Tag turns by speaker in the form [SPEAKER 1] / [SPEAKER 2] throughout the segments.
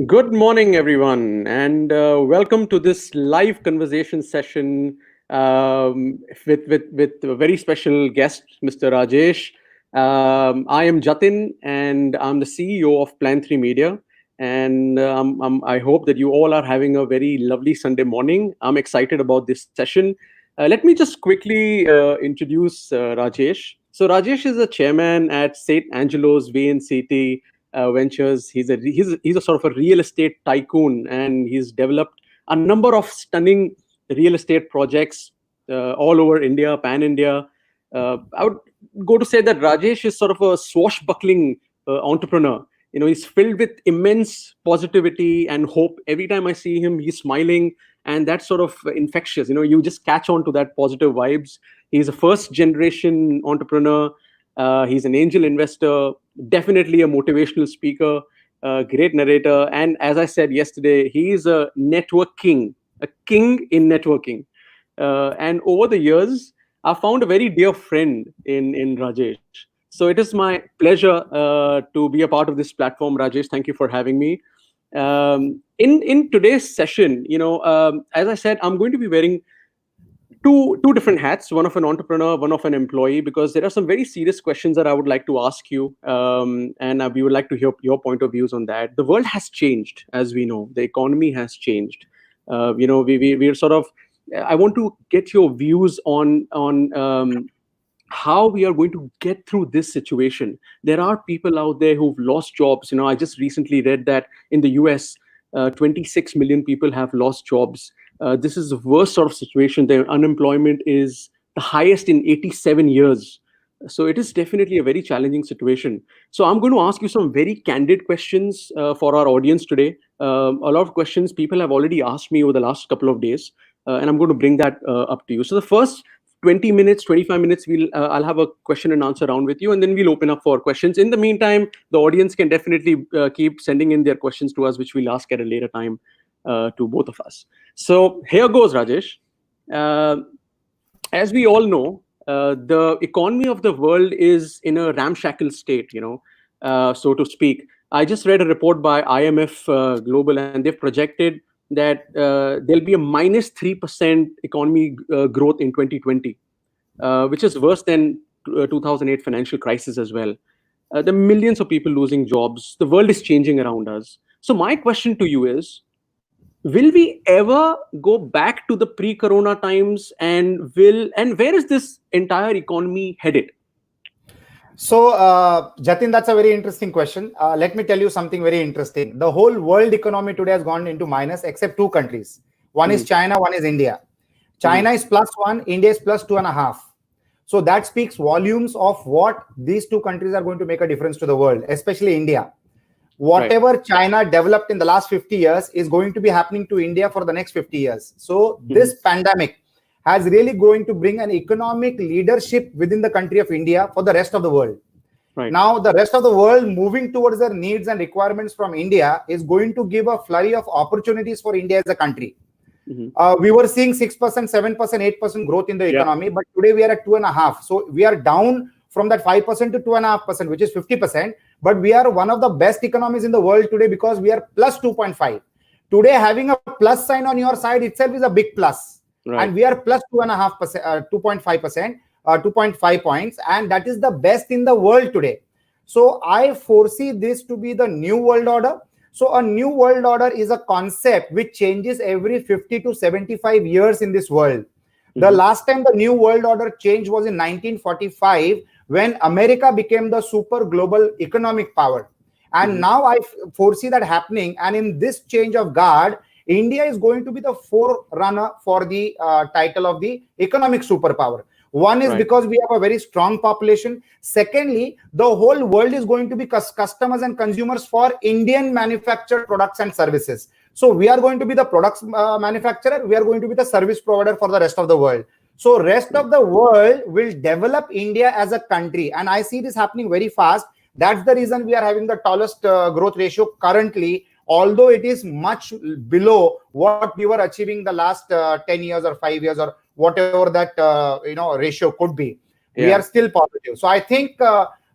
[SPEAKER 1] Good morning, everyone, and welcome to this live conversation session with a very special guest, Mr. Rajesh. I am Jatin, and I'm the CEO of Plan 3 Media. And I hope that you all are having a very lovely Sunday morning. I'm excited about this session. Let me just quickly introduce Rajesh. So, Rajesh is a chairman at St. Angelo's VNCT Ventures. He's a sort of a real estate tycoon, and he's developed a number of stunning real estate projects all over India, pan India. I would go to say that Rajesh is sort of a swashbuckling entrepreneur. He's filled with immense positivity and hope. Every time I see him, he's smiling, and that's sort of infectious. You just catch on to that positive vibes. He's a first generation entrepreneur. He's an angel investor, definitely a motivational speaker, a great narrator. And as I said yesterday, he is a network king, a king in networking. And over the years, I found a very dear friend in Rajesh. So it is my pleasure to be a part of this platform, Rajesh. Thank you for having me. In today's session, as I said, I'm going to be wearing two different hats, one of an entrepreneur, one of an employee, because there are some very serious questions that I would like to ask you, and we would like to hear your point of views on that. The world has changed, as we know. The economy has changed. We're sort of. I want to get your views on how we are going to get through this situation. There are people out there who've lost jobs. I just recently read that in the US, 26 million people have lost jobs. This is the worst sort of situation. The unemployment is the highest in 87 years. So it is definitely a very challenging situation. So I'm going to ask you some very candid questions for our audience today. A lot of questions people have already asked me over the last couple of days, and I'm going to bring that up to you. So the first 20 minutes, 25 minutes, I'll have a question and answer round with you, and then we'll open up for questions. In the meantime, the audience can definitely keep sending in their questions to us, which we'll ask at a later time to both of us. So here goes, Rajesh. As we all know, the economy of the world is in a ramshackle state, so to speak. I just read a report by IMF Global, and they've projected that there'll be a minus 3% economy growth in 2020, which is worse than 2008 financial crisis as well. There are millions of people losing jobs. The world is changing around us. So my question to you is, will we ever go back to the pre-corona times, and where is this entire economy headed?
[SPEAKER 2] So, Jatin, that's a very interesting question. Let me tell you something very interesting. The whole world economy today has gone into minus except two countries. One is China, one is India. China is +1, India is +2.5. So that speaks volumes of what these two countries are going to make a difference to the world, especially India. Whatever China developed in the last 50 years is going to be happening to India for the next 50 years. So this pandemic has really going to bring an economic leadership within the country of India for the rest of the world. Right. Now, the rest of the world moving towards their needs and requirements from India is going to give a flurry of opportunities for India as a country. We were seeing 6%, 7%, 8% growth in the economy, but today we are at 2.5%. So we are down from that 5% to 2.5%, which is 50%. But we are one of the best economies in the world today because we are +2.5. Today, having a plus sign on your side itself is a big plus. Right. And we are +2.5%, 2.5%, 2.5 points. And that is the best in the world today. So I foresee this to be the new world order. So a new world order is a concept which changes every 50 to 75 years in this world. The last time the new world order changed was in 1945, when America became the super global economic power. And now I foresee that happening. And in this change of guard, India is going to be the forerunner for the title of the economic superpower. One is because we have a very strong population. Secondly, the whole world is going to be customers and consumers for Indian manufactured products and services. So we are going to be the products manufacturer. We are going to be the service provider for the rest of the world. So rest of the world will develop India as a country. And I see this happening very fast. That's the reason we are having the tallest growth ratio currently, although it is much below what we were achieving the last 10 years or 5 years or whatever that ratio could be. We are still positive. So I think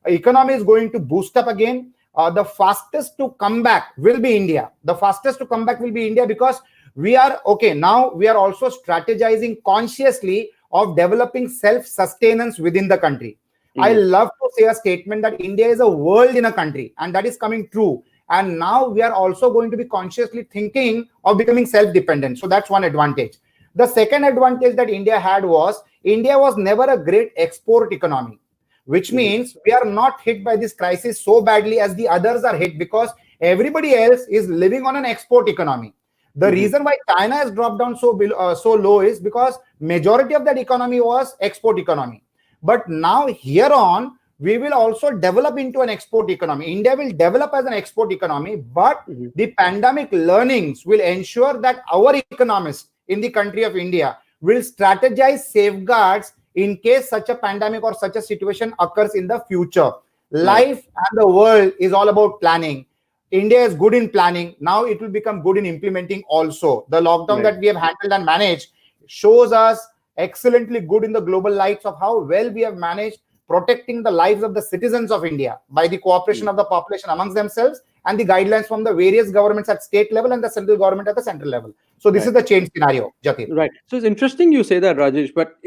[SPEAKER 2] economy is going to boost up again. the fastest to come back will be India. The fastest to come back will be India, because we are okay. Now we are also strategizing consciously of developing self-sustenance within the country. I love to say a statement that India is a world in a country, and that is coming true. And now we are also going to be consciously thinking of becoming self-dependent. So that's one advantage. The second advantage that India had was India was never a great export economy, which means we are not hit by this crisis so badly as the others are hit, because everybody else is living on an export economy. The reason why China has dropped down so low is because majority of that economy was export economy. But now here on, we will also develop into an export economy. India will develop as an export economy, but the pandemic learnings will ensure that our economists in the country of India will strategize safeguards in case such a pandemic or such a situation occurs in the future. Life and the world is all about planning. India is good in planning. Now it will become good in implementing also. The lockdown that we have handled and managed shows us excellently good in the global lights of how well we have managed protecting the lives of the citizens of India by the cooperation of the population amongst themselves and the guidelines from the various governments at state level and the central government at the central level. So this is the change scenario, Jatin.
[SPEAKER 1] Right. So it's interesting you say that, Rajesh. But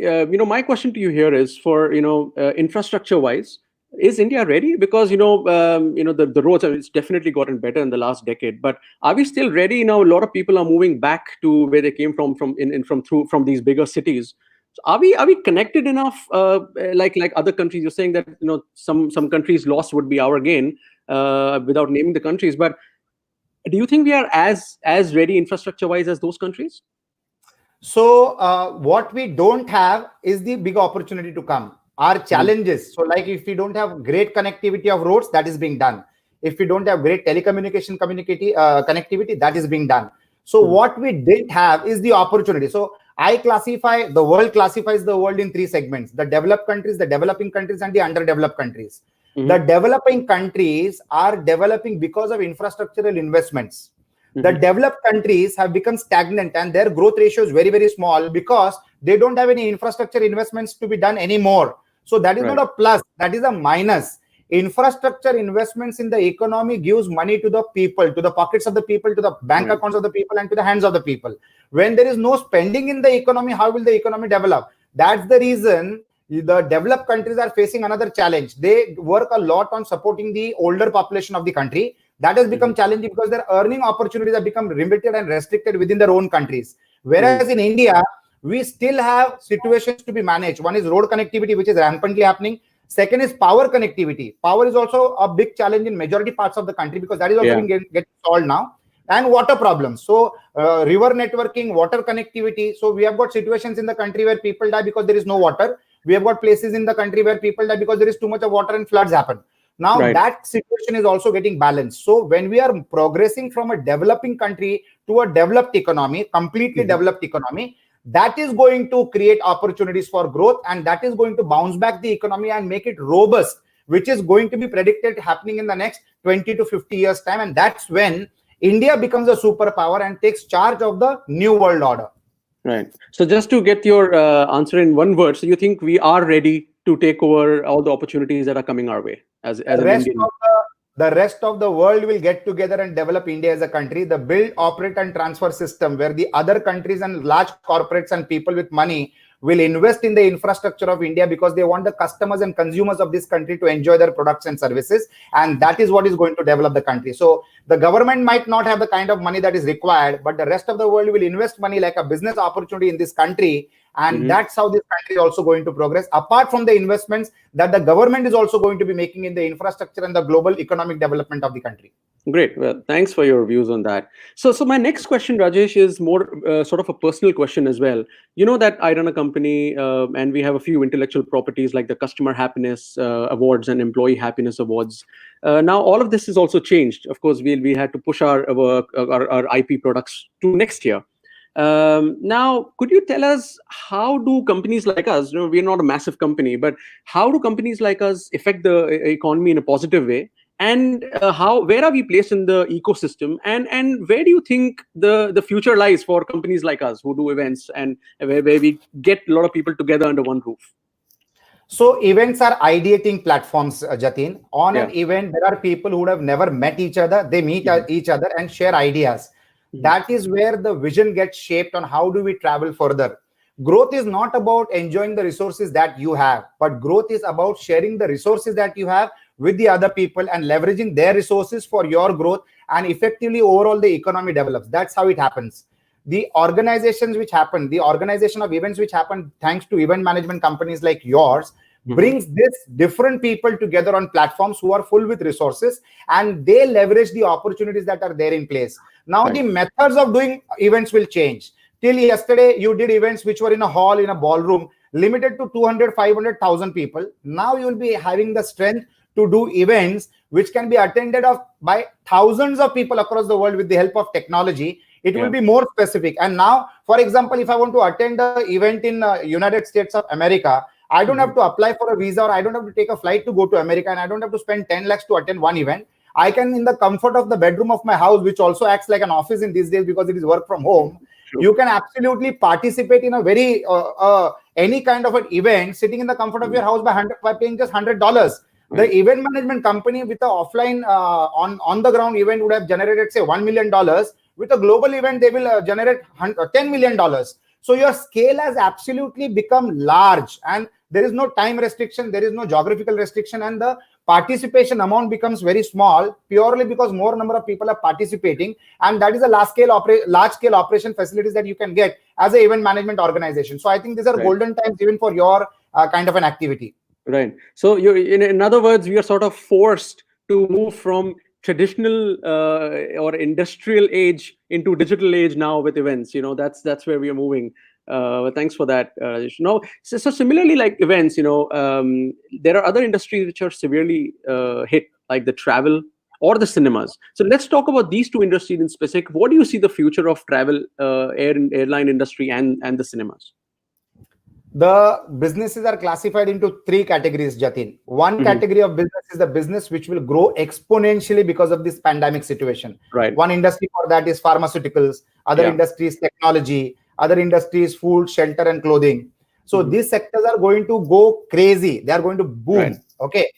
[SPEAKER 1] my question to you here is for infrastructure wise, is India ready? Because the roads have it's definitely gotten better in the last decade. But are we still ready? A lot of people are moving back to where they came from these bigger cities. So are we connected enough? Like other countries, you're saying that some countries' loss would be our gain, without naming the countries. But do you think we are as ready infrastructure wise as those countries?
[SPEAKER 2] So what we don't have is the big opportunity to come. Our challenges. So like if we don't have great connectivity of roads, that is being done. If we don't have great telecommunication connectivity, that is being done. So what we didn't have is the opportunity. So the world classifies the world in three segments: the developed countries, the developing countries, and the underdeveloped countries. The developing countries are developing because of infrastructural investments. The developed countries have become stagnant and their growth ratio is very, very small because they don't have any infrastructure investments to be done anymore. So that is not a plus, that is a minus. Infrastructure investments in the economy gives money to the people, to the pockets of the people, to the bank accounts of the people, and to the hands of the people. When there is no spending in the economy, how will the economy develop? That's the reason the developed countries are facing another challenge. They work a lot on supporting the older population of the country. That has become challenging because their earning opportunities have become limited and restricted within their own countries. Whereas in India, we still have situations to be managed. One is road connectivity, which is rampantly happening. Second is power connectivity. Power is also a big challenge in majority parts of the country because that is also being getting solved now. And water problems. So river networking, water connectivity. So we have got situations in the country where people die because there is no water. We have got places in the country where people die because there is too much of water and floods happen. Now that situation is also getting balanced. So when we are progressing from a developing country to a developed economy, completely developed economy, that is going to create opportunities for growth, and that is going to bounce back the economy and make it robust, which is going to be predicted happening in the next 20 to 50 years time. And that's when India becomes a superpower and takes charge of the new world order.
[SPEAKER 1] Right. So just to get your answer in one word, so you think we are ready to take over all the opportunities that are coming our way as an Indian?
[SPEAKER 2] The rest of the world will get together and develop India as a country. The build, operate, and transfer system, where the other countries and large corporates and people with money will invest in the infrastructure of India because they want the customers and consumers of this country to enjoy their products and services. And that is what is going to develop the country. So the government might not have the kind of money that is required, but the rest of the world will invest money like a business opportunity in this country. And that's how this country is also going to progress, apart from the investments that the government is also going to be making in the infrastructure and the global economic development of the country.
[SPEAKER 1] Great. Well, thanks for your views on that. So my next question, Rajesh, is more sort of a personal question as well. You know that I run a company and we have a few intellectual properties like the Customer Happiness Awards and Employee Happiness Awards. Now, all of this has also changed. Of course, we had to push our IP products to next year. Now, could you tell us how do companies like us, we're not a massive company, but how do companies like us affect the economy in a positive way? And where are we placed in the ecosystem? And where do you think the future lies for companies like us who do events and where we get a lot of people together under one roof?
[SPEAKER 2] So events are ideating platforms, Jatin. On
[SPEAKER 1] Yeah.
[SPEAKER 2] an event, there are people who would have never met each other. They meet each other and share ideas.
[SPEAKER 1] Mhm.
[SPEAKER 2] That is where the vision gets shaped on how do we travel further. Growth is not about enjoying the resources that you have, but growth is about sharing the resources that you have with the other people and leveraging their resources for your growth, and effectively overall the economy develops. That's how it happens. The organization of events which happen thanks to event management companies like yours
[SPEAKER 1] Mhm.
[SPEAKER 2] brings this different people together on platforms who are full with resources, and they leverage the opportunities that are there in place. Now
[SPEAKER 1] Right.
[SPEAKER 2] the methods of doing events will change. Till yesterday you did events which were in a hall, in a ballroom, limited to 200, 500,000 people. Now you will be having the strength to do events which can be attended of by thousands of people across the world with the help of technology. It will
[SPEAKER 1] Yeah.
[SPEAKER 2] be more specific. And now, for example, if I want to attend an event in United States of America, I don't have
[SPEAKER 1] Mhm.
[SPEAKER 2] to apply for a visa, or I don't have to take a flight to go to America, and I don't have to spend 10 lakhs to attend one event. I can, in the comfort of the bedroom of my house, which also acts like an office in these days because it is work from home,
[SPEAKER 1] True.
[SPEAKER 2] you can absolutely participate in a very any kind of an event sitting in the comfort of your house by paying just $100. The
[SPEAKER 1] Right.
[SPEAKER 2] event management company with an offline on the ground event would have generated say $1 million. With a global event, they will generate $10 million. So your scale has absolutely become large, and there is no time restriction, there is no geographical restriction, and the participation amount becomes very small purely because more number of people are participating, and that is a large scale operation facilities that you can get as an event management organization. So I think these are
[SPEAKER 1] Right.
[SPEAKER 2] golden times even for your kind of an activity.
[SPEAKER 1] Right. So you, in other words, we are sort of forced to move from traditional or industrial age into digital age now with events. That's where we are moving. Thanks for that. No, so similarly, like events, there are other industries which are severely hit, like the travel or the cinemas. So let's talk about these two industries in specific. What do you see the future of travel, airline industry, and the cinemas?
[SPEAKER 2] The businesses are classified into three categories, Jatin. One
[SPEAKER 1] Hmm.
[SPEAKER 2] category of business is the business which will grow exponentially because of this pandemic situation.
[SPEAKER 1] Right.
[SPEAKER 2] One industry for that is pharmaceuticals, other
[SPEAKER 1] Yeah.
[SPEAKER 2] industries technology, other industries food, shelter, and clothing. So
[SPEAKER 1] Hmm.
[SPEAKER 2] these sectors are going to go crazy. They are going to
[SPEAKER 1] Right.
[SPEAKER 2] boom. Okay.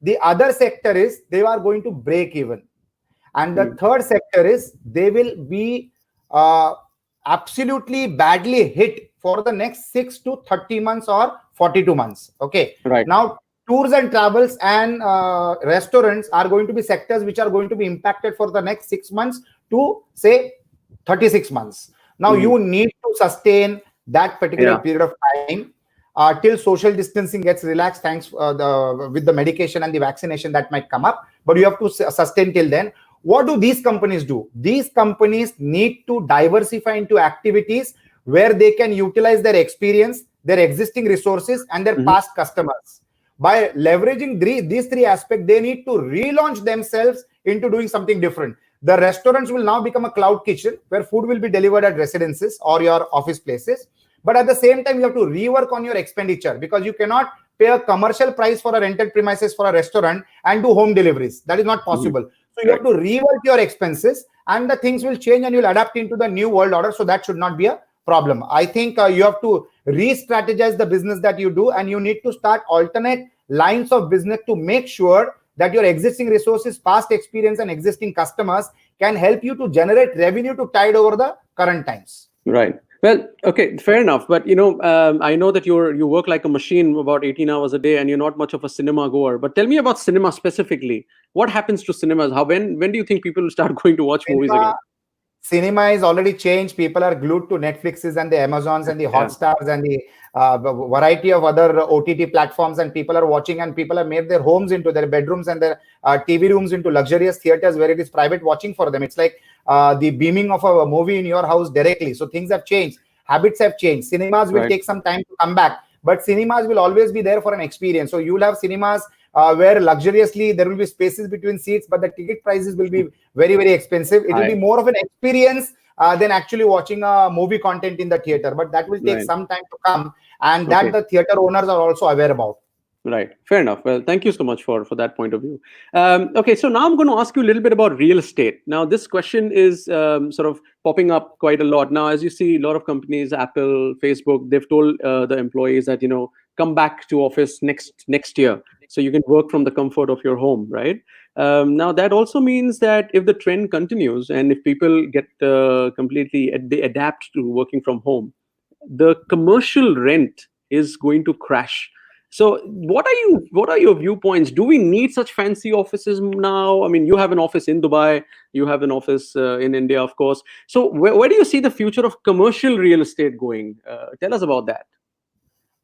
[SPEAKER 2] The other sector is they are going to break even. And the
[SPEAKER 1] Mm.
[SPEAKER 2] third sector is they will be uh, absolutely badly hit for the next 6 to 30 months or 42 months. Okay.
[SPEAKER 1] Right.
[SPEAKER 2] Now, tours and travels and restaurants are going to be sectors which are going to be impacted for the next 6 months to say 36 months. Now,
[SPEAKER 1] Hmm.
[SPEAKER 2] you need to sustain that particular
[SPEAKER 1] Yeah.
[SPEAKER 2] period of time till social distancing gets relaxed, thanks with the medication and the vaccination that might come up. But you have to sustain till then. What do these companies do? These companies need to diversify into activities where they can utilize their experience, their existing resources, and their
[SPEAKER 1] Hmm.
[SPEAKER 2] past customers. By leveraging these three aspects, they need to relaunch themselves into doing something different. The restaurants will now become a cloud kitchen where food will be delivered at residences or your office places. But at the same time, you have to rework on your expenditure, because you cannot pay a commercial price for a rented premises for a restaurant and do home deliveries. That is not
[SPEAKER 1] Hmm.
[SPEAKER 2] possible. So you have
[SPEAKER 1] Correct.
[SPEAKER 2] to rework your expenses, and the things will change and you'll adapt into the new world order. So that should not be a problem. I think you have to re-strategize the business that you do, and you need to start alternate lines of business to make sure that your existing resources, past experience, and existing customers can help you to generate revenue to tide over the current times.
[SPEAKER 1] Right. Well, okay, fair enough. But I know that you work like a machine about 18 hours a day, and you're not much of a cinema goer. But tell me about cinema specifically. What happens to cinemas? When do you think people will start going to watch movies
[SPEAKER 2] Cinema
[SPEAKER 1] again?
[SPEAKER 2] cinema is already changed. People are glued to Netflixes and the Amazons and the
[SPEAKER 1] Yeah.
[SPEAKER 2] Hotstars and the variety of other OTT platforms, and people are watching, and people have made their homes into their bedrooms and their TV rooms into luxurious theaters where it is private watching for them. It's like the beaming of a movie in your house directly. So things have changed. Habits have changed. Cinemas will
[SPEAKER 1] Right.
[SPEAKER 2] take some time to come back, but cinemas will always be there for an experience. So you'll have cinemas where luxuriously there will be spaces between seats, but the ticket prices will be very, very expensive. It will be
[SPEAKER 1] Hi.
[SPEAKER 2] more of an experience than actually watching a movie content in the theater. But that will take
[SPEAKER 1] Right.
[SPEAKER 2] some time to come, and that
[SPEAKER 1] Okay.
[SPEAKER 2] the theater owners are also aware about.
[SPEAKER 1] Right. Fair enough. Well, thank you so much for that point of view. Okay, so now I'm going to ask you a little bit about real estate. Now, this question is sort of popping up quite a lot now. As you see, a lot of companies, Apple, Facebook, they've told the employees that come back to office next year, so you can work from the comfort of your home, right? Now that also means that if the trend continues and if people get completely they adapt to working from home, the commercial rent is going to crash. So what are your viewpoints? Do we need such fancy offices now? I mean, you have an office in Dubai, you have an office in India, of course. So where do you see the future of commercial real estate going? Tell us about that.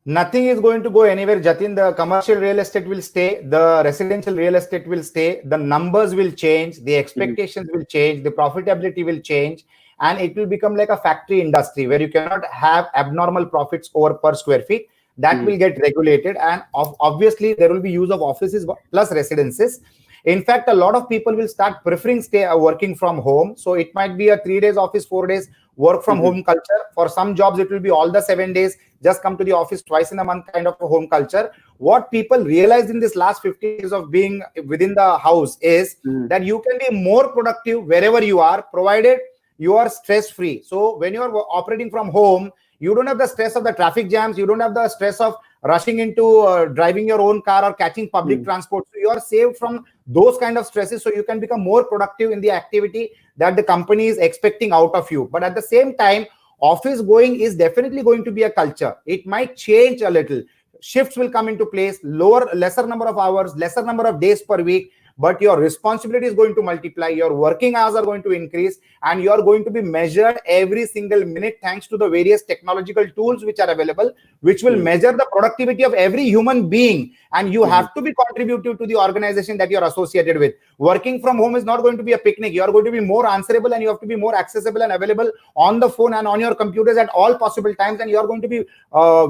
[SPEAKER 2] Nothing is going to go anywhere, Jatin. The commercial real estate will stay. The residential real estate will stay. The numbers will change. The expectations will change. The profitability will change. And it will become like a factory industry where you cannot have abnormal profits over per square feet. That will get regulated. And obviously, there will be use of offices plus residences. In fact, a lot of people will start preferring working from home. So it might be a 3 days office, 4 days work from home culture. For some jobs, it will be all the 7 days, just come to the office twice in a month kind of a home culture. What people realized in this last 50 years of being within the house is that you can be more productive wherever you are, provided you are stress-free. So when you are operating from home, you don't have the stress of the traffic jams. You don't have the stress of rushing into driving your own car or catching public transport. So you are saved from those kind of stresses. So you can become more productive in the activity that the company is expecting out of you. But at the same time, office going is definitely going to be a culture. It might change a little. Shifts will come into place, lesser number of hours, lesser number of days per week. But your responsibility is going to multiply, your working hours are going to increase, and you are going to be measured every single minute thanks to the various technological tools which are available, which will measure the productivity of every human being. And you have to be contributive to the organization that you are associated with. Working from home is not going to be a picnic. You are going to be more answerable, and you have to be more accessible and available on the phone and on your computers at all possible times. And you are going to be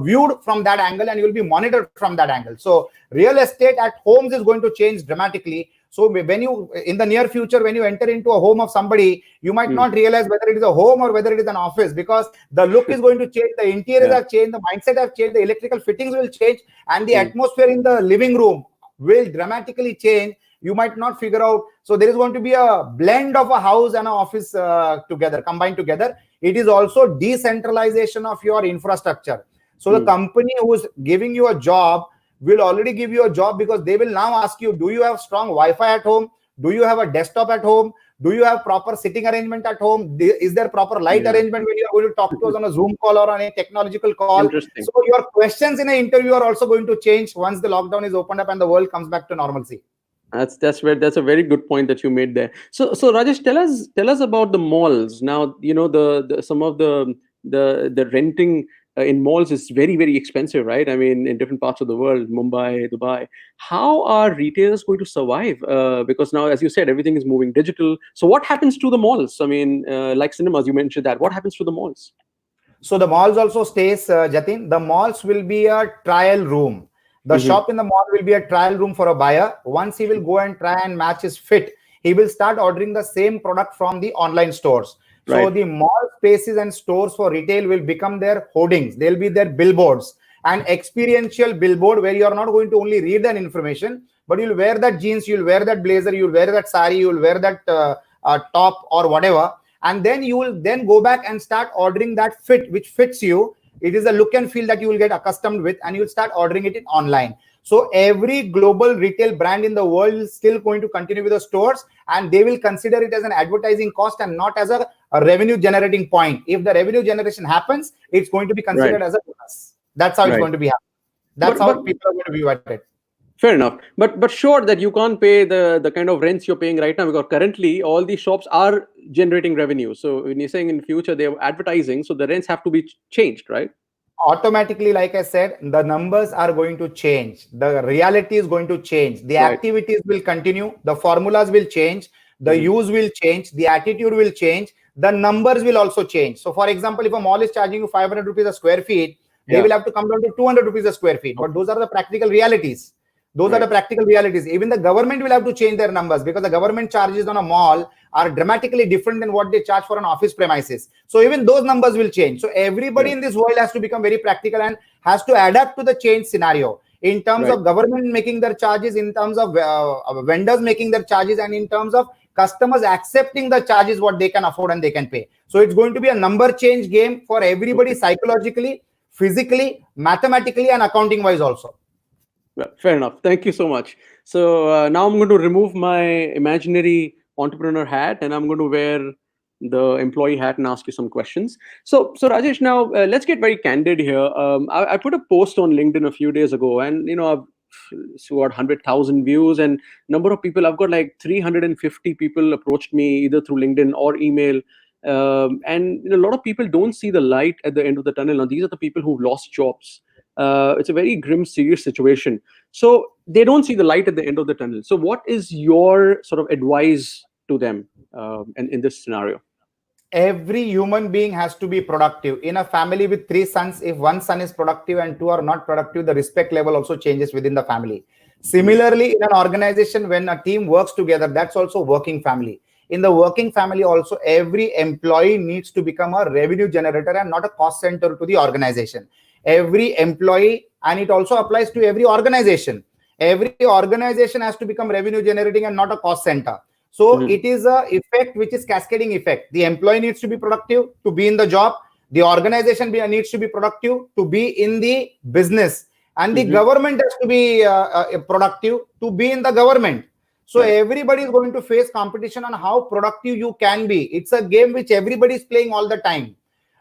[SPEAKER 2] viewed from that angle, and you will be monitored from that angle. So real estate at homes is going to change dramatically. So when you, in the near future, when you enter into a home of somebody, you might not realize whether it is a home or whether it is an office, because the look is going to change, the interiors have changed, the mindset have changed, the electrical fittings will change, and the atmosphere in the living room will dramatically change. You might not figure out. So there is going to be a blend of a house and an office together, combined together. It is also decentralization of your infrastructure. So the company who is giving you a job will already give you a job, because they will now ask you, do you have strong Wi-Fi at home? Do you have a desktop at home? Do you have proper sitting arrangement at home? Is there proper light arrangement when you are going to talk to us on a Zoom call or on a technological call? So your questions in an interview are also going to change once the lockdown is opened up and the world comes back to normalcy.
[SPEAKER 1] That's a very good point that you made there. So Rajesh, tell us about the malls. Now, you know, the some of the renting in malls is very, very expensive, right? I mean, in different parts of the world, Mumbai, Dubai. How are retailers going to survive? Because now, as you said, everything is moving digital. So what happens to the malls? I mean, like cinemas, you mentioned that. What happens to the malls?
[SPEAKER 2] So the malls also stays, Jatin. The malls will be a trial room. The shop in the mall will be a trial room for a buyer. Once he will go and try and match his fit, he will start ordering the same product from the online stores. So the mall spaces and stores for retail will become their hoardings. They'll be their billboards, an experiential billboard where you are not going to only read that information, but you'll wear that jeans, you'll wear that blazer, you'll wear that sari, you'll wear that top or whatever. And then you will then go back and start ordering that fit, which fits you. It is a look and feel that you will get accustomed with, and you'll start ordering it in online. So every global retail brand in the world is still going to continue with the stores, and they will consider it as an advertising cost and not as a revenue generating point. If the revenue generation happens, it's going to be considered as a bonus. That's how it's going to be happening. That's how people are going to view it.
[SPEAKER 1] Fair enough. But sure that you can't pay the kind of rents you're paying right now, because currently all these shops are generating revenue. So when you're saying in future they're advertising, so the rents have to be changed, right?
[SPEAKER 2] Automatically, like I said, the numbers are going to change. The reality is going to change. The activities will continue. The formulas will change. The use will change. The attitude will change. The numbers will also change. So for example, if a mall is charging you 500 rupees a square feet, they will have to come down to 200 rupees a square feet. But those are the practical realities. Those are the practical realities. Even the government will have to change their numbers, because the government charges on a mall are dramatically different than what they charge for an office premises. So even those numbers will change. So everybody in this world has to become very practical and has to adapt to the change scenario in terms of government making their charges, in terms of vendors making their charges, and in terms of customers accepting the charges what they can afford and they can pay. So it's going to be a number change game for everybody psychologically, physically, mathematically, and accounting wise also.
[SPEAKER 1] Well, fair enough. Thank you so much. So now I'm going to remove my imaginary entrepreneur hat and I'm going to wear the employee hat and ask you some questions. So Rajesh, now let's get very candid here. I put a post on LinkedIn a few days ago, and I've got 100,000 views, and number of people, I've got like 350 people approached me either through LinkedIn or email. And a lot of people don't see the light at the end of the tunnel. Now, these are the people who've lost jobs. It's a very grim, serious situation. So they don't see the light at the end of the tunnel. So what is your sort of advice to them in this scenario?
[SPEAKER 2] Every human being has to be productive. In a family with 3 sons, if one son is productive and 2 are not productive, the respect level also changes within the family. Similarly, in an organization, when a team works together, that's also working family. In the working family also, every employee needs to become a revenue generator and not a cost center to the organization. Every employee, and it also applies to every organization. Every organization has to become revenue generating and not a cost center. So it is a effect which is cascading effect. The employee needs to be productive to be in the job. The organization needs to be productive to be in the business. And the government has to be productive to be in the government. So everybody is going to face competition on how productive you can be. It's a game which everybody is playing all the time.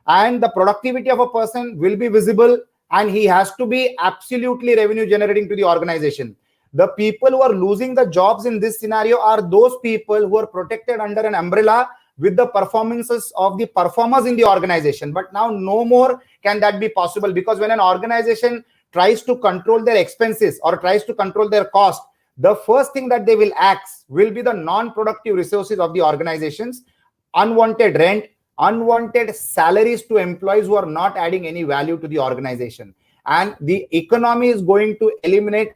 [SPEAKER 2] And the productivity of a person will be visible, and he has to be absolutely revenue generating to the organization. The people who are losing the jobs in this scenario are those people who are protected under an umbrella with the performances of the performers in the organization. But now no more can that be possible, because when an organization tries to control their expenses or tries to control their cost, the first thing that they will axe will be the non-productive resources of the organizations, unwanted rent, unwanted salaries to employees who are not adding any value to the organization. And the economy is going to eliminate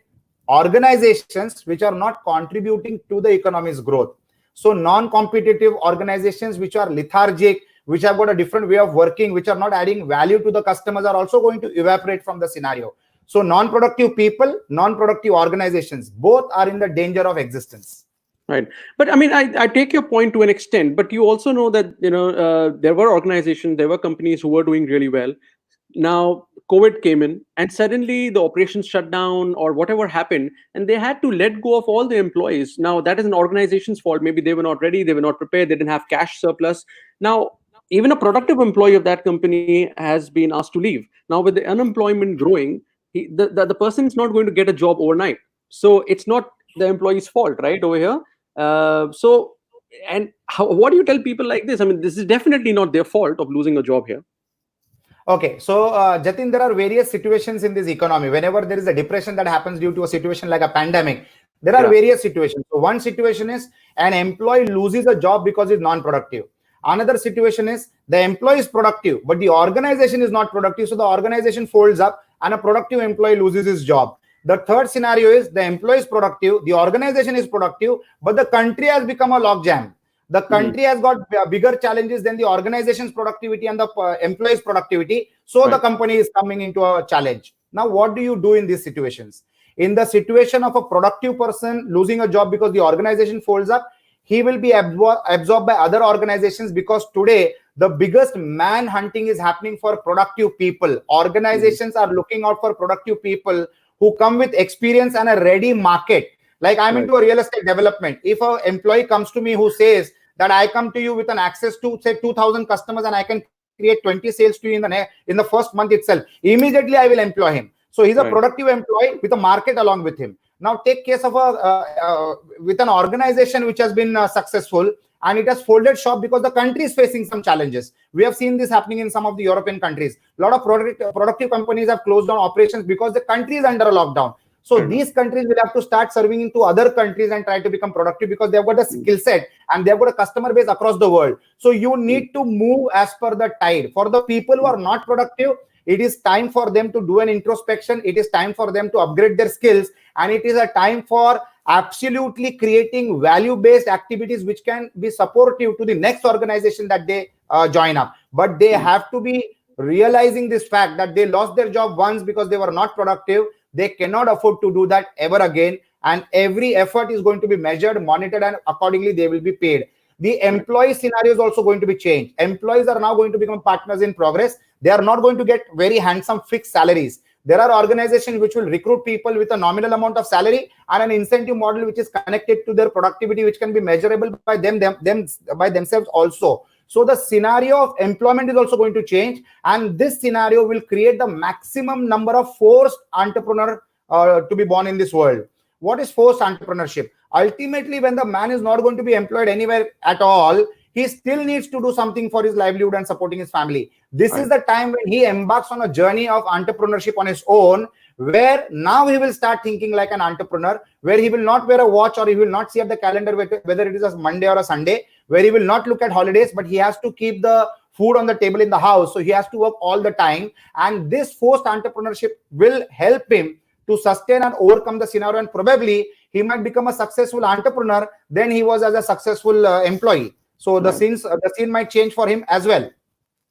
[SPEAKER 2] organizations which are not contributing to the economy's growth. So non-competitive organizations which are lethargic, which have got a different way of working, which are not adding value to the customers, are also going to evaporate from the scenario. So non-productive people, non-productive organizations, both are in the danger of existence.
[SPEAKER 1] Right. But I mean, I take your point to an extent, but you also know that, there were organizations, there were companies who were doing really well. Now, COVID came in and suddenly the operations shut down or whatever happened, and they had to let go of all the employees. Now, that is an organization's fault. Maybe they were not ready, they were not prepared, they didn't have cash surplus. Now, even a productive employee of that company has been asked to leave. Now, with the unemployment growing, the person is not going to get a job overnight. So it's not the employee's fault, right, over here. What do you tell people like this? I mean, this is definitely not their fault of losing a job here.
[SPEAKER 2] Okay, so Jatin, there are various situations in this economy. Whenever there is a depression that happens due to a situation like a pandemic, there are various situations. So one situation is an employee loses a job because it's non-productive. Another situation is the employee is productive, but the organization is not productive. So the organization folds up and a productive employee loses his job. The third scenario is the employee is productive, the organization is productive, but the country has become a logjam. The country has got bigger challenges than the organization's productivity and the employee's productivity. So the company is coming into a challenge. Now, what do you do in these situations? In the situation of a productive person losing a job because the organization folds up, he will be absorbed by other organizations, because today the biggest man hunting is happening for productive people. Organizations are looking out for productive people who come with experience and a ready market. Like I'm into a real estate development. If an employee comes to me who says that I come to you with an access to say 2,000 customers and I can create 20 sales to you in the first month itself, immediately I will employ him. So he's a productive employee with a market along with him. Now take case of with an organization which has been successful and it has folded shop because the country is facing some challenges. We have seen this happening in some of the European countries. A lot of productive companies have closed down operations because the country is under a lockdown. So these countries will have to start serving into other countries and try to become productive, because they've got a skill set and they've got a customer base across the world. So you need to move as per the tide. For the people who are not productive, it is time for them to do an introspection. It is time for them to upgrade their skills. And it is a time for absolutely creating value-based activities which can be supportive to the next organization that they join up. But they have to be realizing this fact that they lost their job once because they were not productive. They cannot afford to do that ever again. And every effort is going to be measured, monitored, and accordingly they will be paid. The employee scenario is also going to be changed. Employees are now going to become partners in progress. They are not going to get very handsome fixed salaries. There are organizations which will recruit people with a nominal amount of salary and an incentive model which is connected to their productivity, which can be measurable by by themselves also. So the scenario of employment is also going to change, and this scenario will create the maximum number of forced entrepreneurs to be born in this world. What is forced entrepreneurship? Ultimately, when the man is not going to be employed anywhere at all, he still needs to do something for his livelihood and supporting his family. This is the time when he embarks on a journey of entrepreneurship on his own, where now he will start thinking like an entrepreneur, where he will not wear a watch, or he will not see at the calendar whether it is a Monday or a Sunday, where he will not look at holidays, but he has to keep the food on the table in the house. So he has to work all the time. And this forced entrepreneurship will help him to sustain and overcome the scenario, and probably he might become a successful entrepreneur than he was as a successful employee. So the scene might change for him as well.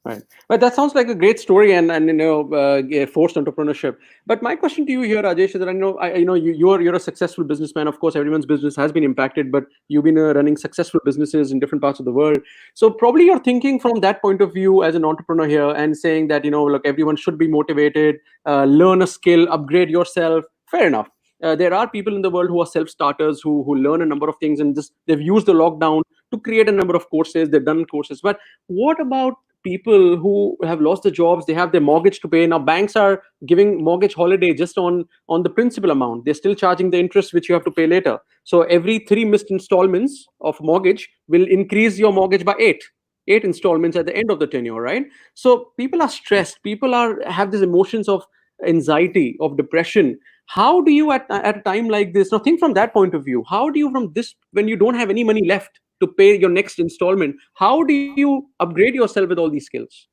[SPEAKER 1] Right. But that sounds like a great story, and forced entrepreneurship. But my question to you here, Rajesh, is that you're a successful businessman. Of course, everyone's business has been impacted, but you've been running successful businesses in different parts of the world. So probably you're thinking from that point of view as an entrepreneur here, and saying that look, everyone should be motivated, learn a skill, upgrade yourself. Fair enough. There are people in the world who are self-starters who learn a number of things, and they've used the lockdown to create a number of courses. They've done courses. But what about people who have lost their jobs? They have their mortgage to pay. Now banks are giving mortgage holiday just on the principal amount. They're still charging the interest which you have to pay later. So every 3 missed installments of mortgage will increase your mortgage by 8 installments at the end of the tenure, right? So people are stressed. People have these emotions of anxiety, of depression. How do you at a time like this, now think from that point of view, how do you, from this, when you don't have any money left to pay your next installment, how do you upgrade yourself with all these skills?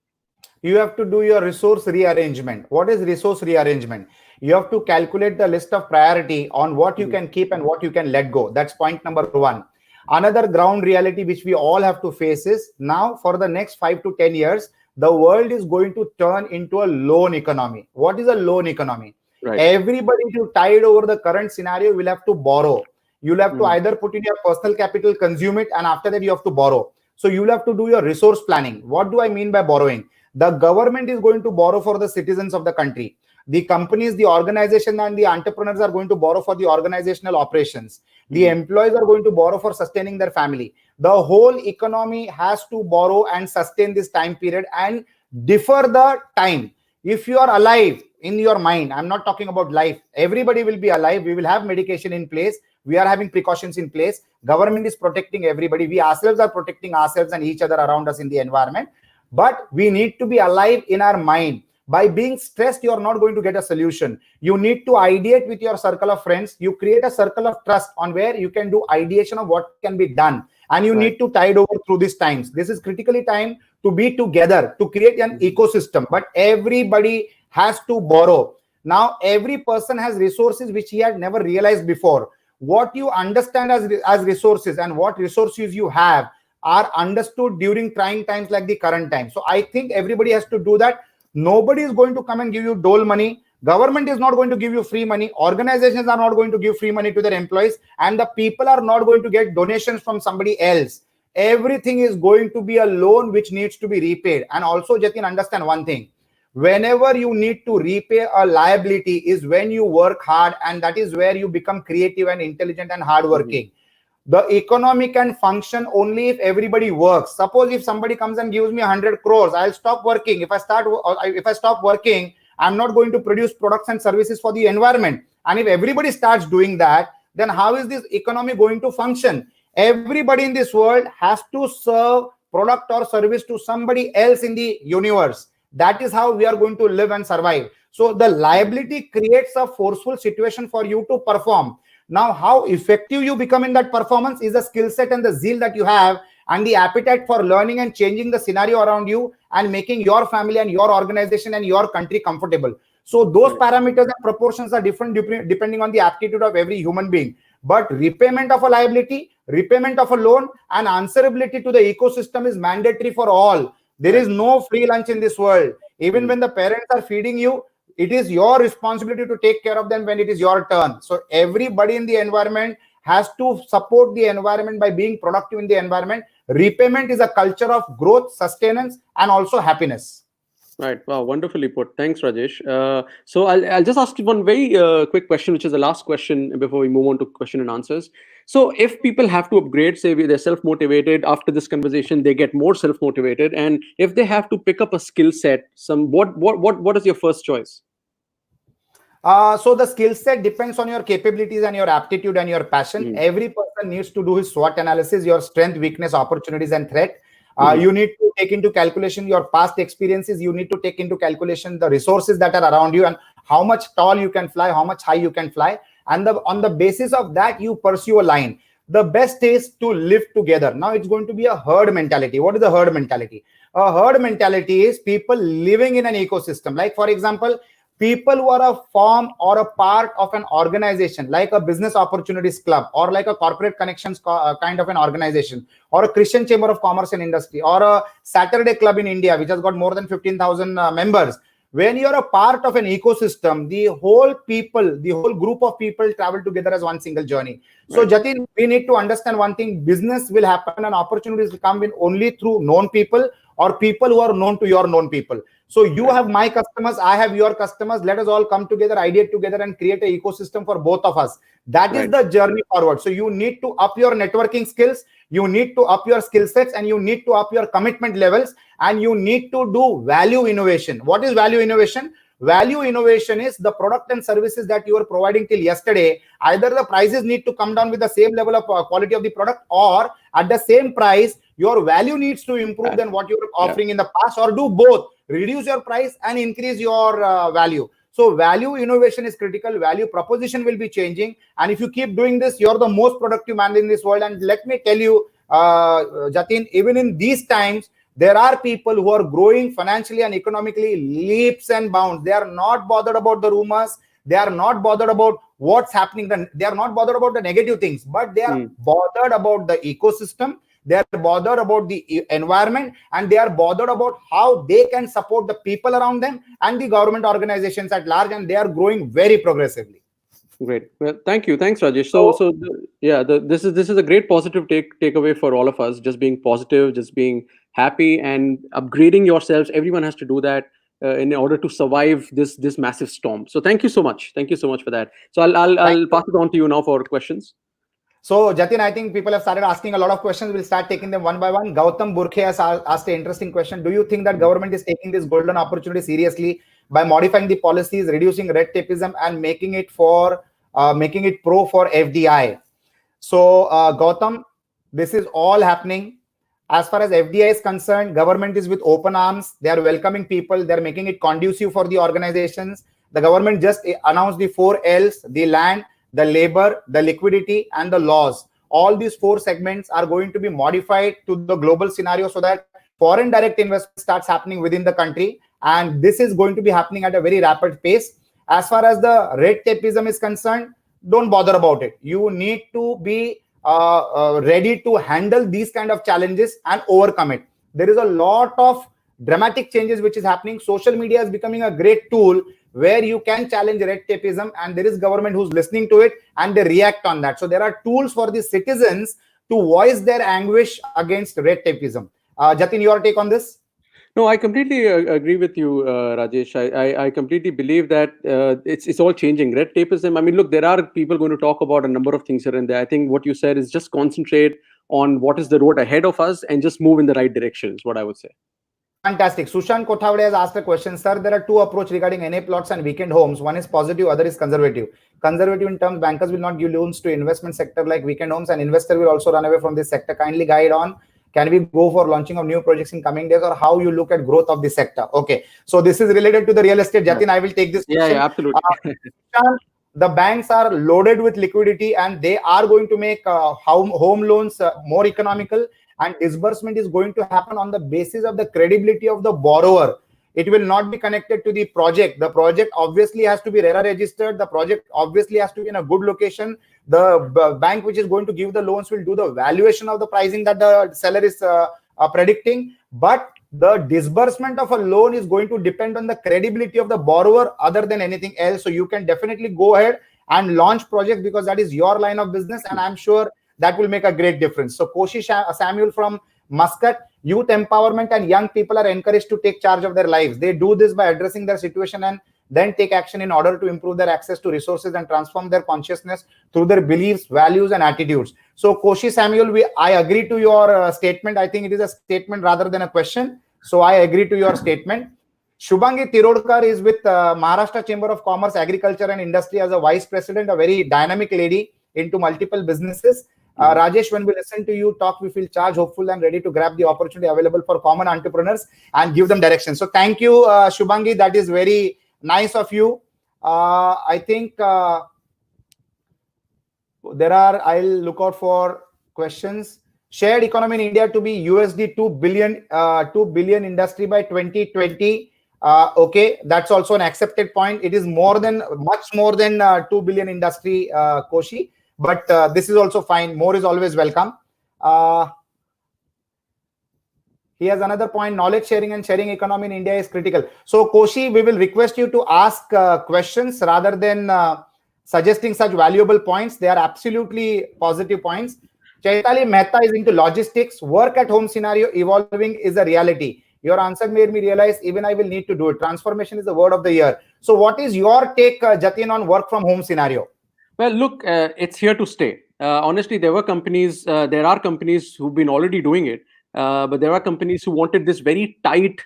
[SPEAKER 2] You have to do your resource rearrangement. What is resource rearrangement? You have to calculate the list of priority on what you can keep and what you can let go. That's point number one. Another ground reality which we all have to face is, now for the next 5 to 10 years, the world is going to turn into a loan economy. What is a loan economy? Right. Everybody to tide over the current scenario will have to borrow. You'll have to either put in your personal capital, consume it, and after that you have to borrow. So you'll have to do your resource planning. What do I mean by borrowing? The government is going to borrow for the citizens of the country. The companies, the organization, and the entrepreneurs are going to borrow for the organizational operations. The employees are going to borrow for sustaining their family. The whole economy has to borrow and sustain this time period and defer the time. If you are alive in your mind, I'm not talking about life. Everybody will be alive. We will have medication in place. We are having precautions in place. Government is protecting everybody. We ourselves are protecting ourselves and each other around us in the environment. But we need to be alive in our mind. By being stressed, you are not going to get a solution. You need to ideate with your circle of friends. You create a circle of trust on where you can do ideation of what can be done. And you need to tide over through these times. This is critically time to be together, to create an ecosystem. But everybody has to borrow. Now, every person has resources which he had never realized before. What you understand as resources and what resources you have are understood during trying times like the current time. So I think everybody has to do that. Nobody is going to come and give you dole money. Government is not going to give you free money. Organizations are not going to give free money to their employees. And the people are not going to get donations from somebody else. Everything is going to be a loan which needs to be repaid. And also, Jatin, understand one thing. Whenever you need to repay a liability is when you work hard, and that is where you become creative and intelligent and hardworking. The economy can function only if everybody works. Suppose if somebody comes and gives me 100 crores, I'll stop working. If I stop working, I'm not going to produce products and services for the environment. And if everybody starts doing that, then how is this economy going to function? Everybody in this world has to serve product or service to somebody else in the universe. That is how we are going to live and survive. So the liability creates a forceful situation for you to perform. Now, how effective you become in that performance is the skill set and the zeal that you have and the appetite for learning and changing the scenario around you and making your family and your organization and your country comfortable. So those parameters and proportions are different depending on the aptitude of every human being. But repayment of a liability, repayment of a loan, and answerability to the ecosystem is mandatory for all. There is no free lunch in this world. Even when the parents are feeding you, it is your responsibility to take care of them when it is your turn. So everybody in the environment has to support the environment by being productive in the environment. Repayment is a culture of growth, sustenance, and also happiness.
[SPEAKER 1] Right. Wow. Wonderfully put. Thanks, Rajesh. So I'll just ask you one very quick question, which is the last question before we move on to question and answers. So if people have to upgrade, say they're self-motivated after this conversation, they get more self-motivated, and if they have to pick up a skill set, some what is your first choice?
[SPEAKER 2] So the skill set depends on your capabilities and your aptitude and your passion. Every person needs to do his SWOT analysis, your strength, weakness, opportunities, and threat. You need to take into calculation your past experiences. You need to take into calculation the resources that are around you and how much tall you can fly, how much high you can fly. And on the basis of that, you pursue a line. The best is to live together. Now it's going to be a herd mentality. What is the herd mentality? A herd mentality is people living in an ecosystem. Like, for example, people who are a firm or a part of an organization like a business opportunities club or like a corporate connections kind of an organization or a Christian chamber of commerce and industry or a Saturday club in India which has got more than 15,000 members. When you're a part of an ecosystem, the whole group of people travel together as one single journey. So Jatin, we need to understand one thing: business will happen and opportunities will come in only through known people or people who are known to your known people. So you have my customers, I have your customers. Let us all come together, ideate together, and create an ecosystem for both of us. That is the journey forward. So you need to up your networking skills, you need to up your skill sets, and you need to up your commitment levels, and you need to do value innovation. What is value innovation? Value innovation is the product and services that you were providing till yesterday. Either the prices need to come down with the same level of quality of the product, or at the same price, your value needs to improve than what you were offering in the past, or do both. Reduce your price and increase your value. So value innovation is critical. Value proposition will be changing. And if you keep doing this, you're the most productive man in this world. And let me tell you, Jatin, even in these times, there are people who are growing financially and economically leaps and bounds. They are not bothered about the rumors. They are not bothered about what's happening. They are not bothered about the negative things, but they are bothered about the ecosystem. They are bothered about the environment, and they are bothered about how they can support the people around them and the government organizations at large, and they are growing very progressively.
[SPEAKER 1] Great. Well, thank you. Thanks, Rajesh. This is a great positive takeaway for all of us. Just being positive, just being happy, and upgrading yourselves. Everyone has to do that in order to survive this massive storm. So thank you so much. Thank you so much for that. So I'll pass it on to you now for questions.
[SPEAKER 2] So, Jatin, I think people have started asking a lot of questions. We'll start taking them one by one. Gautam Burkhe has asked an interesting question. Do you think that government is taking this golden opportunity seriously by modifying the policies, reducing red tapeism, and making it pro for FDI? So, Gautam, this is all happening. As far as FDI is concerned, government is with open arms. They are welcoming people. They're making it conducive for the organizations. The government just announced the 4 Ls: the land, the labor, the liquidity, and the laws. All these 4 segments are going to be modified to the global scenario so that foreign direct investment starts happening within the country. And this is going to be happening at a very rapid pace. As far as the red tapeism is concerned, don't bother about it. You need to be ready to handle these kind of challenges and overcome it. There is a lot of dramatic changes which is happening. Social media is becoming a great tool where you can challenge red tapeism, and there is government who's listening to it and they react on that. So there are tools for the citizens to voice their anguish against red tapeism. Jatin, your take on this?
[SPEAKER 1] No, I completely agree with you, Rajesh. I completely believe that it's all changing. Red tapeism. I mean, look, there are people going to talk about a number of things here and there. I think what you said is just concentrate on what is the road ahead of us and just move in the right direction is what I would say.
[SPEAKER 2] Fantastic. Sushant Kothawade has asked a question. Sir, there are 2 approaches regarding NA plots and weekend homes. One is positive, other is conservative. Conservative in terms, bankers will not give loans to investment sector like weekend homes, and investor will also run away from this sector. Kindly guide on, can we go for launching of new projects in coming days, or how you look at growth of the sector? Okay. So this is related to the real estate. Jatin, I will take this question.
[SPEAKER 1] Yeah, absolutely.
[SPEAKER 2] The banks are loaded with liquidity and they are going to make home loans more economical, and disbursement is going to happen on the basis of the credibility of the borrower. It will not be connected to the project. The project obviously has to be RERA registered. The project obviously has to be in a good location. The bank which is going to give the loans will do the valuation of the pricing that the seller is predicting. But the disbursement of a loan is going to depend on the credibility of the borrower other than anything else. So you can definitely go ahead and launch projects because that is your line of business, and I'm sure that will make a great difference. So Koshi Samuel from Muscat, Youth empowerment and young people are encouraged to take charge of their lives. They do this by addressing their situation and then take action in order to improve their access to resources and transform their consciousness through their beliefs, values, and attitudes. So, Koshi Samuel, I agree to your statement. I think it is a statement rather than a question. So, I agree to your statement. Shubhangi Tirodkar is with Maharashtra Chamber of Commerce, Agriculture and Industry as a vice president, a very dynamic lady into multiple businesses. Rajesh, when we listen to you talk, we feel charged, hopeful, and ready to grab the opportunity available for common entrepreneurs and give them direction. So thank you, Shubhangi. That is very nice of you. I think I'll look out for questions. Shared economy in India to be USD 2 billion industry by 2020. Okay, that's also an accepted point. It is much more than 2 billion industry, Koshi. But this is also fine. More is always welcome. He has another point. Knowledge sharing and sharing economy in India is critical. So, Koshi, we will request you to ask questions rather than suggesting such valuable points. They are absolutely positive points. Chaitali Mehta is into logistics. Work at home scenario evolving is a reality. Your answer made me realize even I will need to do it. Transformation is the word of the year. So, what is your take, Jatin, on work from home scenario?
[SPEAKER 1] Well, look, it's here to stay. Honestly, there are companies who've been already doing it, but there are companies who wanted this very tight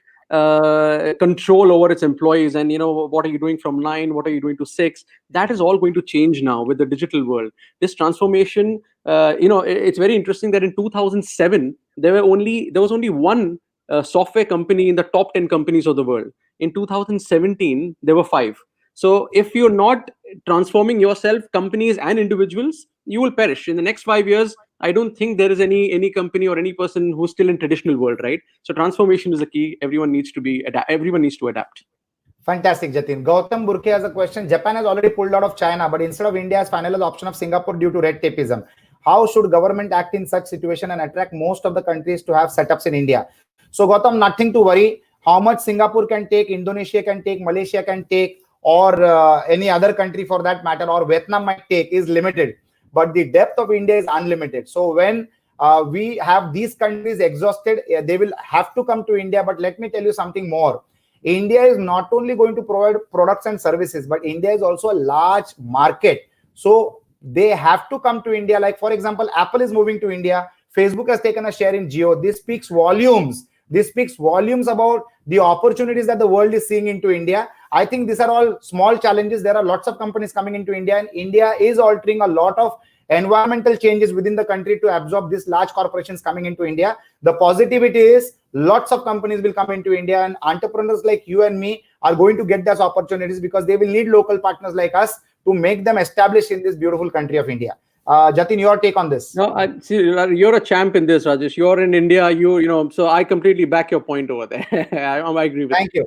[SPEAKER 1] control over its employees. And, what are you doing from 9? What are you doing to 6? That is all going to change now with the digital world. This transformation, it's very interesting that in 2007, there was only one software company in the top 10 companies of the world. In 2017, there were 5. So if you're not transforming yourself, companies and individuals, you will perish. In the next 5 years, I don't think there is any company or any person who's still in traditional world, right? So transformation is the key. Everyone needs to adapt.
[SPEAKER 2] Fantastic, Jatin. Gautam Burke has a question. Japan has already pulled out of China, but instead of India has finalized the option of Singapore due to red tapeism. How should government act in such situation and attract most of the countries to have setups in India? So Gautam, nothing to worry. How much Singapore can take, Indonesia can take, Malaysia can take, or any other country for that matter, or Vietnam might take, is limited. But the depth of India is unlimited. So when we have these countries exhausted, they will have to come to India. But let me tell you something more. India is not only going to provide products and services, but India is also a large market. So they have to come to India. Like, for example, Apple is moving to India. Facebook has taken a share in Jio. This speaks volumes. This speaks volumes about the opportunities that the world is seeing into India. I think these are all small challenges. There are lots of companies coming into India, and India is altering a lot of environmental changes within the country to absorb these large corporations coming into India. The positivity is lots of companies will come into India, and entrepreneurs like you and me are going to get those opportunities because they will need local partners like us to make them establish in this beautiful country of India. Jatin, your take on this?
[SPEAKER 1] No, you're a champ in this, Rajesh. You're in India, so I completely back your point over there. I agree with you.
[SPEAKER 2] Thank you.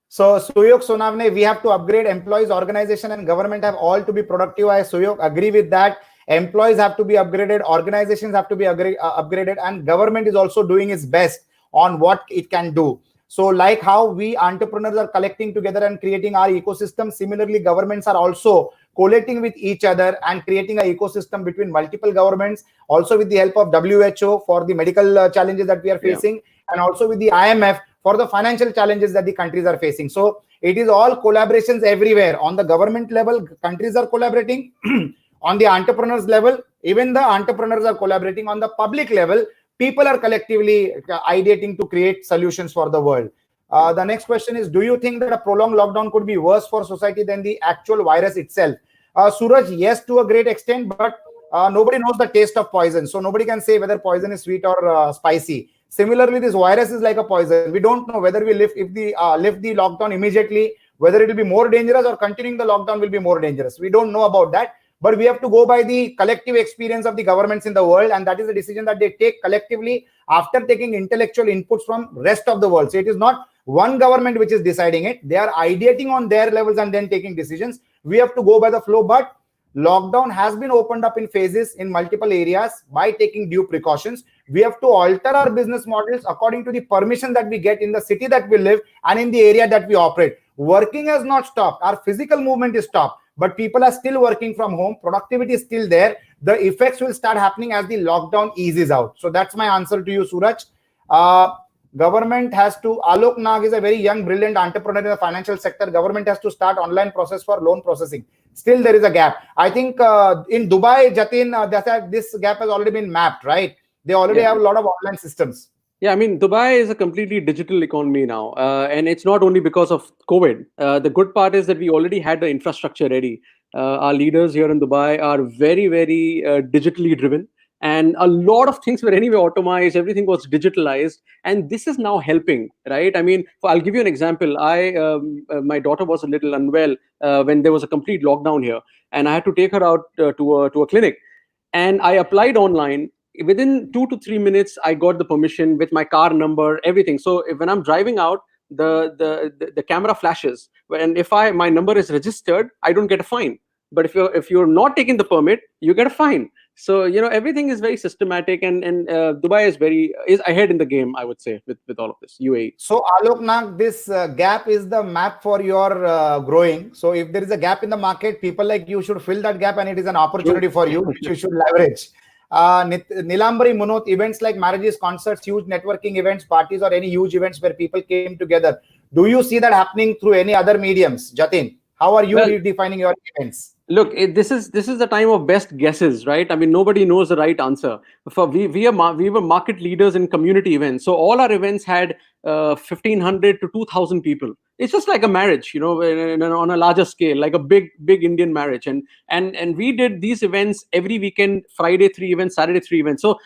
[SPEAKER 2] So, Suyog Sonavne, we have to upgrade employees, organization, and government have all to be productive. I, Suyog, agree with that. Employees have to be upgraded, organizations have to be upgraded, and government is also doing its best on what it can do. So, like how we entrepreneurs are collecting together and creating our ecosystem, similarly, governments are also collating with each other and creating an ecosystem between multiple governments, also with the help of WHO for the medical challenges that we are facing, and also with the IMF for the financial challenges that the countries are facing. So it is all collaborations everywhere. On the government level, countries are collaborating. On the entrepreneurs level, even the entrepreneurs are collaborating. On the public level, people are collectively ideating to create solutions for the world. The next question is, do you think that a prolonged lockdown could be worse for society than the actual virus itself? Suraj, yes, to a great extent, but nobody knows the taste of poison. So nobody can say whether poison is sweet or spicy. Similarly, this virus is like a poison. We don't know whether we lift the lockdown immediately, whether it will be more dangerous or continuing the lockdown will be more dangerous. We don't know about that. But we have to go by the collective experience of the governments in the world, and that is the decision that they take collectively after taking intellectual inputs from rest of the world. So it is not one government which is deciding it. They are ideating on their levels and then taking decisions. We have to go by the flow, but lockdown has been opened up in phases in multiple areas by taking due precautions. We have to alter our business models according to the permission that we get in the city that we live and in the area that we operate. Working has not stopped. Our physical movement is stopped, but people are still working from home. Productivity is still there. The effects will start happening as the lockdown eases out. So that's my answer to you, Suraj. Government has to, Alok Nag is a very young, brilliant entrepreneur in the financial sector. Government has to start online process for loan processing. Still, there is a gap. I think in Dubai, Jatin, this gap has already been mapped, right? They already have a lot of online systems.
[SPEAKER 1] Yeah, I mean, Dubai is a completely digital economy now. And it's not only because of COVID. The good part is that we already had the infrastructure ready. Our leaders here in Dubai are very, very digitally driven. And a lot of things were anyway automized, everything was digitalized. And this is now helping, right? I mean, I'll give you an example. My daughter was a little unwell when there was a complete lockdown here. And I had to take her out to a clinic. And I applied online. Within 2 to 3 minutes, I got the permission with my car number, everything. So when I'm driving out, the camera flashes, and if my number is registered, I don't get a fine. But if you're not taking the permit, you get a fine. So everything is very systematic, and Dubai is ahead in the game, I would say, with all of this. UAE.
[SPEAKER 2] So Alok Nag, this gap is the map for your growing. So if there is a gap in the market, people like you should fill that gap, and it is an opportunity for you which you should leverage. Nilambari Munot, events like marriages, concerts, huge networking events, parties, or any huge events where people came together. Do you see that happening through any other mediums, Jatin? How are you redefining your events?
[SPEAKER 1] Look, this is the time of best guesses, right? I mean, nobody knows the right answer. We were market leaders in community events, so all our events had 1,500 to 2,000 people. It's just like a marriage, on a larger scale, like a big Indian marriage, and we did these events every weekend. Friday 3 events, Saturday 3 events. So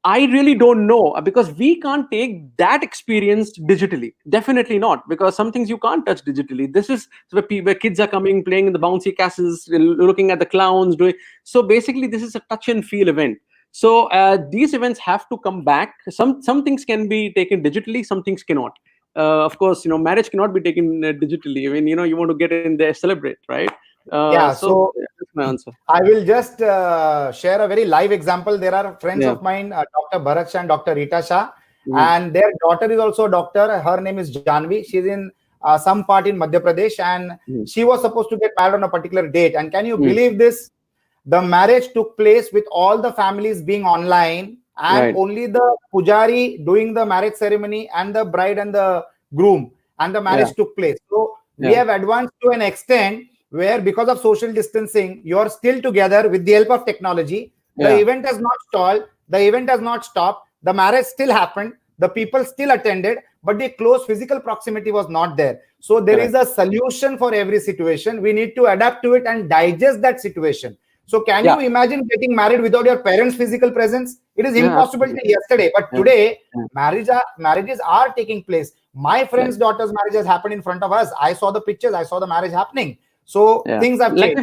[SPEAKER 1] I really don't know, because we can't take that experience digitally. Definitely not, because some things you can't touch digitally. This is where kids are coming, playing in the bouncy castles, looking at the clowns, doing. So basically, this is a touch and feel event. So these events have to come back. Some things can be taken digitally, some things cannot. Of course, marriage cannot be taken digitally. I mean, you want to get in there, celebrate, right?
[SPEAKER 2] So
[SPEAKER 1] that's my answer.
[SPEAKER 2] I will just share a very live example. There are friends of mine, Dr. Bharat Shah and Dr. Rita Shah, and their daughter is also a doctor. Her name is Janvi. She's in some part in Madhya Pradesh, and she was supposed to get married on a particular date. And can you believe this? The marriage took place with all the families being online, and only the pujari doing the marriage ceremony, and the bride and the groom, and the marriage took place. So we have advanced to an extent where, because of social distancing, you're still together with the help of technology. The event has not stalled. The event has not stopped. The marriage still happened. The people still attended, but the close physical proximity was not there. So there is a solution for every situation. We need to adapt to it and digest that situation. So can you imagine getting married without your parents' physical presence? It is impossible till yesterday. But today, marriages are taking place. My friend's daughter's marriage has happened in front of us. I saw the pictures. I saw the marriage happening. So things have changed.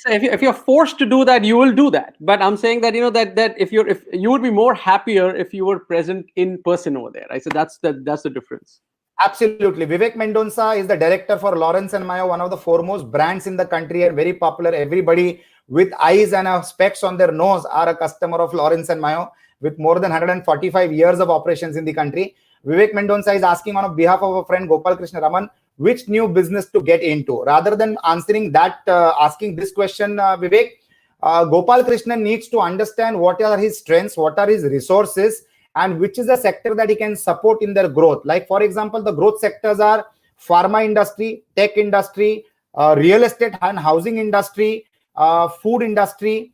[SPEAKER 1] If you're forced to do that, you will do that. But I'm saying that that if you would be more happier if you were present in person over there. I said that's the difference.
[SPEAKER 2] Absolutely. Vivek Mendonca is the director for Lawrence and Mayo, one of the foremost brands in the country and very popular. Everybody with eyes and specs on their nose are a customer of Lawrence and Mayo, with more than 145 years of operations in the country. Vivek Mendonca is asking on behalf of a friend, Gopal Krishna Raman, which new business to get into. Rather than answering that, asking this question, Vivek, Gopal Krishnan needs to understand what are his strengths, what are his resources, and which is the sector that he can support in their growth. Like, for example, the growth sectors are pharma industry, tech industry, real estate and housing industry, food industry,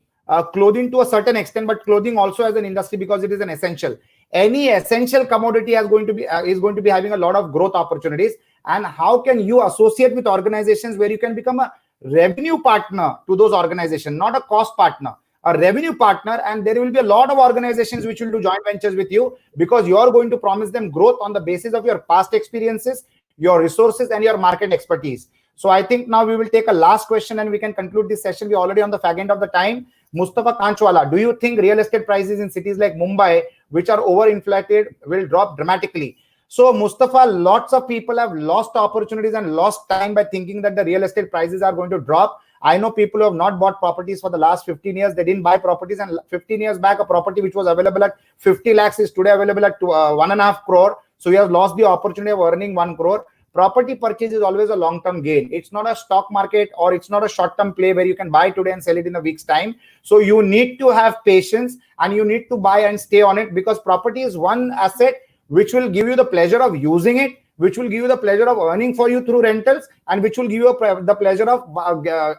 [SPEAKER 2] clothing to a certain extent, but clothing also as an industry because it is an essential. Any essential commodity is going to be having a lot of growth opportunities. And how can you associate with organizations where you can become a revenue partner to those organizations, not a cost partner, a revenue partner? And there will be a lot of organizations which will do joint ventures with you, because you are going to promise them growth on the basis of your past experiences, your resources, and your market expertise. So I think now we will take a last question and we can conclude this session. We're already on the fag end of the time. Mustafa Kanchwala, do you think real estate prices in cities like Mumbai, which are overinflated, will drop dramatically? So Mustafa, lots of people have lost opportunities and lost time by thinking that the real estate prices are going to drop. I know people who have not bought properties for the last 15 years. They didn't buy properties, and 15 years back, a property which was available at 50 lakhs is today available at 1.5 crore. So you have lost the opportunity of earning 1 crore. property purchase is always a long-term gain. It's not a stock market, or it's not a short-term play where you can buy today and sell it in a week's time. So you need to have patience, and you need to buy and stay on it, because property is one asset which will give you the pleasure of using it, which will give you the pleasure of earning for you through rentals, and which will give you the pleasure of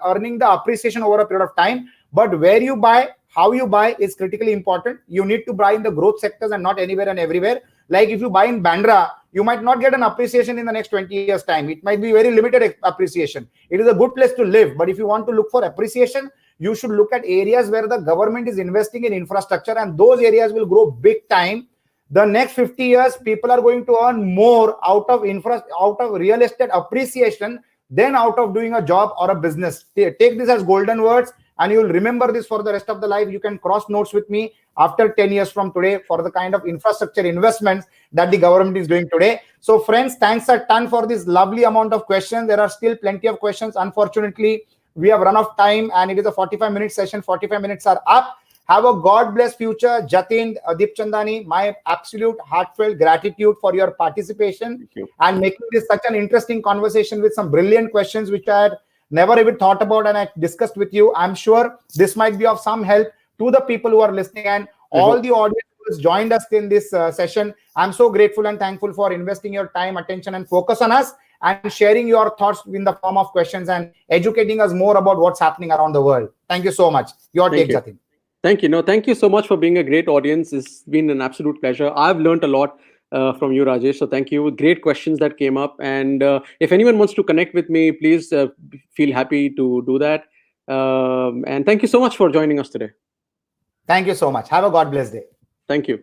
[SPEAKER 2] earning the appreciation over a period of time. But where you buy, how you buy is critically important. You need to buy in the growth sectors and not anywhere and everywhere. Like if you buy in Bandra, you might not get an appreciation in the next 20 years time. It might be very limited appreciation. It is a good place to live, but if you want to look for appreciation, you should look at areas where the government is investing in infrastructure, and those areas will grow big time. The next 50 years, people are going to earn more out of real estate appreciation than out of doing a job or a business. Take this as golden words, and you will remember this for the rest of the life. You can cross notes with me after 10 years from today for the kind of infrastructure investments that the government is doing today. So friends, thanks a ton for this lovely amount of questions. There are still plenty of questions. Unfortunately, we have run out of time, and it is a 45-minute session. 45 minutes are up. Have a God bless future. Jatin Deepchandani, my absolute heartfelt gratitude for your participation and making this such an interesting conversation with some brilliant questions which I had never even thought about and I discussed with you. I'm sure this might be of some help to the people who are listening, and all the audience who has joined us in this session. I'm so grateful and thankful for investing your time, attention, and focus on us, and sharing your thoughts in the form of questions and educating us more about what's happening around the world. Thank you so much. Your take, Jatin.
[SPEAKER 1] Thank you. No, thank you so much for being a great audience. It's been an absolute pleasure. I've learned a lot from you, Rajesh. So thank you. Great questions that came up. And if anyone wants to connect with me, please feel happy to do that. And thank you so much for joining us today.
[SPEAKER 2] Thank you so much. Have a God bless day.
[SPEAKER 1] Thank you.